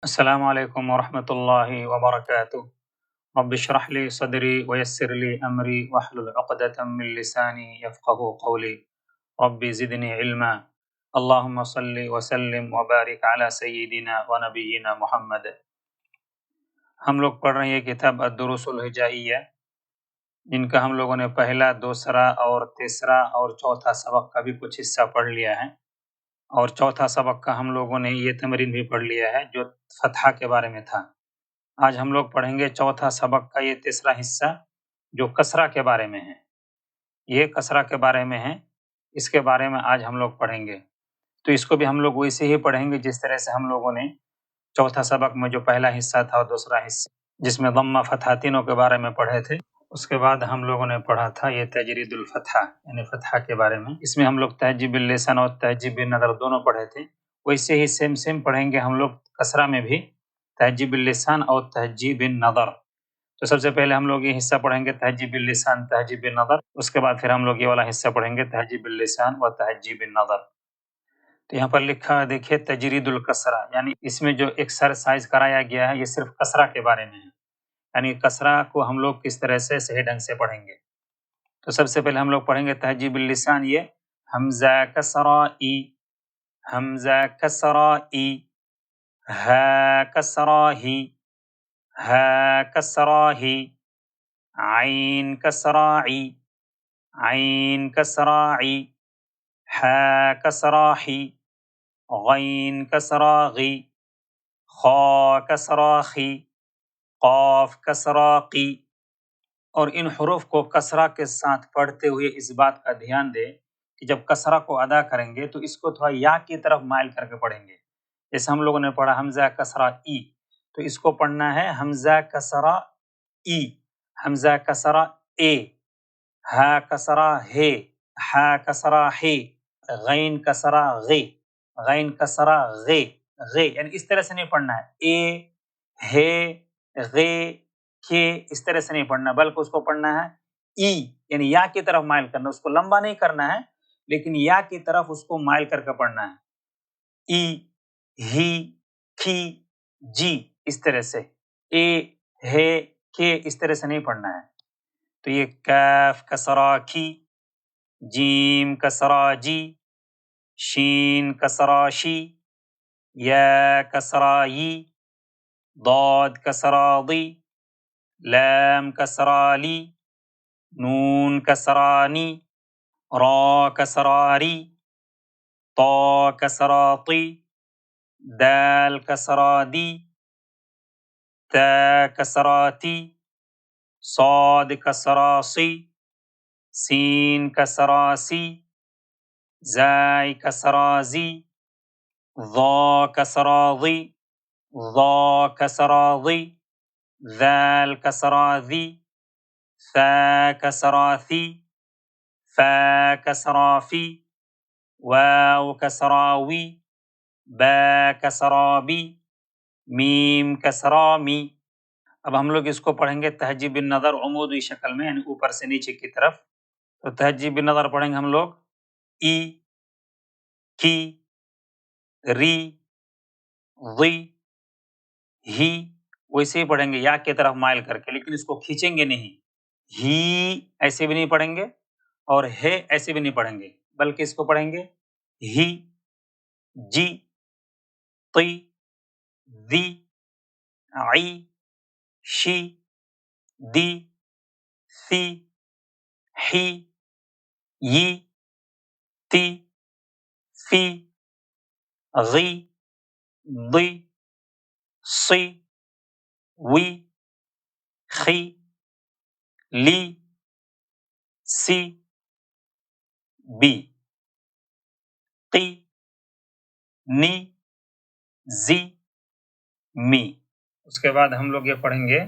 السلام علیکم ورحمۃ اللہ وبرکاتہ۔ رب اشرح لی صدری ویسر لی امری واحلل عقدۃ من لسانی یفقهوا قولی رب زدنی علما۔ اللہم صلی وسلم وبارک علی سیدنا ونبینا محمد۔ ہم لوگ پڑھ رہے ہیں یہ کتاب الدروس الہجائیہ، جن کا ہم لوگوں نے پہلا، دوسرا اور تیسرا اور چوتھا سبق کا بھی کچھ حصہ پڑھ لیا ہے، اور چوتھا سبق کا ہم لوگوں نے یہ تمرین بھی پڑھ لیا ہے جو فتحہ کے بارے میں تھا۔ آج ہم لوگ پڑھیں گے چوتھا سبق کا یہ تیسرا حصہ جو کسرہ کے بارے میں ہے۔ یہ کسرہ کے بارے میں ہے، اس کے بارے میں آج ہم لوگ پڑھیں گے۔ تو اس کو بھی ہم لوگ ویسے ہی پڑھیں گے جس طرح سے ہم لوگوں نے چوتھا سبق میں جو پہلا حصہ تھا اور دوسرا حصہ جس میں ضمہ فتحہ تینوں کے بارے میں پڑھے تھے، اس کے بعد ہم لوگوں نے پڑھا تھا یہ تجرید الفتحہ یعنی فتحہ کے بارے میں۔ اس میں ہم لوگ تہجیب اللسان اور تہجیب النظر دونوں پڑھے تھے، ویسے ہی سیم پڑھیں گے ہم لوگ کسرہ میں بھی تہجیب اللسان اور تہجیب النظر۔ تو سب سے پہلے ہم لوگ یہ حصہ پڑھیں گے تہجیب اللسان تہجیب النظر، اس کے بعد پھر ہم لوگ یہ والا حصہ پڑھیں گے تہجیب اللسان و تہجیب النظر۔ تو یہاں پر لکھا ہے دیکھیے تجرید الکسرہ، یعنی اس میں جو ایکسرسائز کرایا گیا ہے یہ صرف کسرہ کے بارے میں ہے، یعنی کسرہ کو ہم لوگ کس طرح سے صحیح ڈھنگ سے پڑھیں گے۔ تو سب سے پہلے ہم لوگ پڑھیں گے تہجیب اللسان، یہ حمزہ کسرہ ای، حمزہ کسرہ ای، ہا کسرہ ہی، ہا کسرہ ہی، عین کسرہ عی، عین کسرہ عی، ہا کسرہ ہی، غین کسرہ غی، خا کسرہ خی، قاف کسرہ قی۔ اور ان حروف کو کسرہ کے ساتھ پڑھتے ہوئے اس بات کا دھیان دیں کہ جب کسرہ کو ادا کریں گے تو اس کو تھوڑا یا کی طرف مائل کر کے پڑھیں گے۔ جیسے ہم لوگوں نے پڑھا حمزہ کسرہ ای، تو اس کو پڑھنا ہے حمزہ کسرہ ای، حمزہ کسرہ اے، ہا کسرہ ہے، ہا کسرہ ہے، غین کسرہ غی، غین کسرہ غی، غی، یعنی اس طرح سے نہیں پڑھنا ہے اے ہے غی کے، اس طرح سے نہیں پڑھنا، بلکہ اس کو پڑھنا ہے ای، یعنی یا کی طرف مائل کرنا، اس کو لمبا نہیں کرنا ہے لیکن یا کی طرف اس کو مائل کر کے پڑھنا ہے، ای، ہی، کھی، جی، اس طرح سے، اے ہے کے، اس طرح سے نہیں پڑھنا ہے۔ تو یہ کاف کسرہ کی، جیم کسرہ جی، شین کسرہ شی، یا کسرہ یی، ضاد کسرہ ضی، لام کسرہ لی، نون کسرہ نی، را کسرہ ری، طا کسرہ طی، دال کسرہ دی، تا کسرہ تی، صاد کسرہ صی، سین کسرہ سی، زائی کسرہ زی، ضا کسرہ ضی، ضا کسرہ ضی، ذال کسرہ ذی، ثا کسرہ ثی، فا کسرہ فی، واو کسرہ وی، با کسرہ بی، میم کسرہ می۔ اب ہم لوگ اس کو پڑھیں گے تہجیب النظر عمودی شکل میں، یعنی اوپر سے نیچے کی طرف۔ تو تہجیب النظر پڑھیں گے ہم لوگ ای، کی، ری، ضی، ہی، ویسے ہی پڑھیں گے یا کی طرف مائل کر کے، لیکن اس کو کھینچیں گے نہیں، ہی ایسے بھی نہیں پڑھیں گے اور ہے ایسے بھی نہیں پڑھیں گے، بلکہ اس کو پڑھیں گے ہی، جی، طی، دی، عی، شی، دی، ثی، حی، یی، تی، فی، غی، ضی، صی، وی، خی، لی، سی، بی، قی، نی، زی، می۔ اس کے بعد ہم لوگ یہ پڑھیں گے